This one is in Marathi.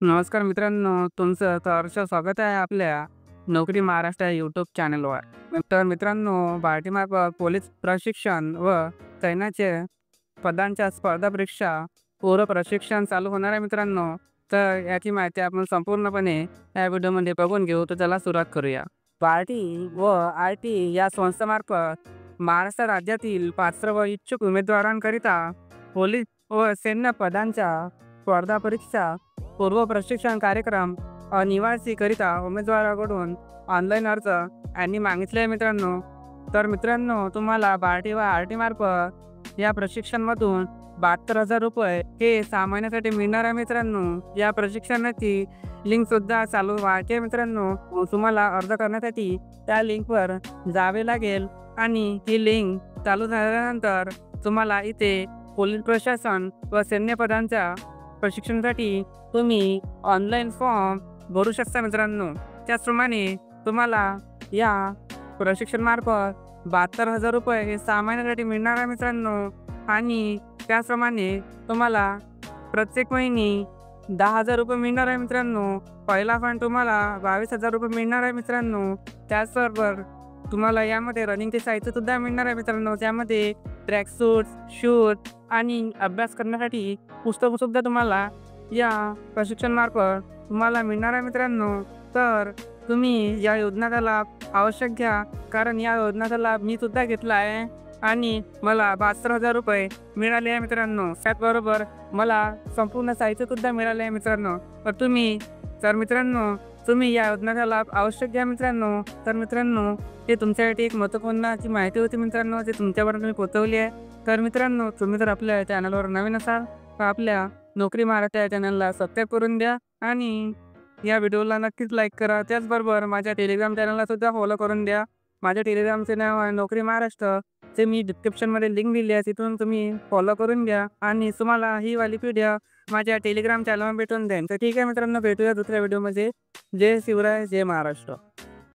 नमस्कार मित्रांनो, तुमचं सहर्ष स्वागत आहे आपल्या नोकरी महाराष्ट्र या यूट्यूब चॅनलवर. तर मित्रांनो, भारतीय पोलीस प्रशिक्षण व सैन्याचे पदांच्या स्पर्धा परीक्षा पूर्व प्रशिक्षण चालू होणार आहे मित्रांनो. तर याची माहिती आपण संपूर्णपणे या व्हिडिओमध्ये बघून घेऊ. तर चला सुरुवात करूया. भारती व आर-टी या संस्थांमार्फत महाराष्ट्र राज्यातील पात्र व इच्छुक उमेदवारांकरिता पोलीस व सैन्य पदांच्या स्पर्धा परीक्षा पूर्व प्रशिक्षण कार्यक्रम निवासीकरिता उमेदवाराकडून ऑनलाईन अर्ज यांनी मागितले आहे मित्रांनो. तर मित्रांनो, तुम्हाला भारती व आर-टी मार्फत या प्रशिक्षणमधून 72,000 रुपये हे 6 महिन्यासाठी मिळणार आहे मित्रांनो. या प्रशिक्षणाची लिंकसुद्धा चालू आहे मित्रांनो. तुम्हाला अर्ज करण्यासाठी त्या लिंकवर जावे लागेल आणि ही लिंक चालू झाल्यानंतर तुम्हाला इथे पोलीस प्रशासन व सैन्य पदांच्या प्रशिक्षणासाठी तुम्ही ऑनलाईन फॉर्म भरू शकता मित्रांनो. त्याचप्रमाणे तुम्हाला या प्रशिक्षणामार्फत 72,000 रुपये हे 6 महिन्यासाठी मिळणार आहे मित्रांनो. आणि त्याचप्रमाणे तुम्हाला प्रत्येक महिनी 10,000 रुपये मिळणार आहे मित्रांनो. पहिला फंड तुम्हाला 22,000 रुपये मिळणार आहे मित्रांनो. त्याचबरोबर तुम्हाला यामध्ये रनिंगचे साहित्यसुद्धा मिळणार आहे मित्रांनो. त्यामध्ये ट्रॅकसूट, शूज आणि अभ्यास करण्यासाठी पुस्तकंसुद्धा तुम्हाला या प्रशिक्षणामार्फत तुम्हाला मिळणार आहे मित्रांनो. तर तुम्ही या योजनेचा लाभ आवश्यक घ्या, कारण या योजनेचा लाभ मी सुद्धा घेतला आहे आणि मला 72,000 रुपये मिळाले आहे मित्रांनो. त्याचबरोबर मला संपूर्ण साहित्यसुद्धा मिळाले आहे मित्रांनो. तर मित्रांनो, तुम्ही या योजनेचा लाभ आवश्यक घ्या मित्रांनो. तर मित्रांनो, हे तुमच्यासाठी एक महत्त्वपूर्ण अशी माहिती होती मित्रांनो, जे तुमच्यापर्यंत मी पोहोचवली आहे. तर मित्रांनो, तुम्ही जर आपल्या चॅनलवर नवीन असाल तर आपल्या नोकरी महाराष्ट्र या चॅनलला सबस्क्राईब करून द्या आणि या व्हिडिओला नक्कीच लाईक करा. त्याचबरोबर माझ्या टेलिग्राम चॅनलला सुद्धा फॉलो करून द्या. माझ्या टेलिग्रामचे नाव आहे नोकरी महाराष्ट्र. ते मी डिस्क्रिप्शनमध्ये लिंक दिली आहे, तिथून तुम्ही फॉलो करून घ्या आणि तुम्हाला ही वाली पीडीएफ माझ्या टेलिग्राम चॅनलवर भेटून जाईल. तर ठीक आहे मित्रांनो, भेटूया दुसऱ्या व्हिडिओमध्ये. जय शिवराय, जय महाराष्ट्र.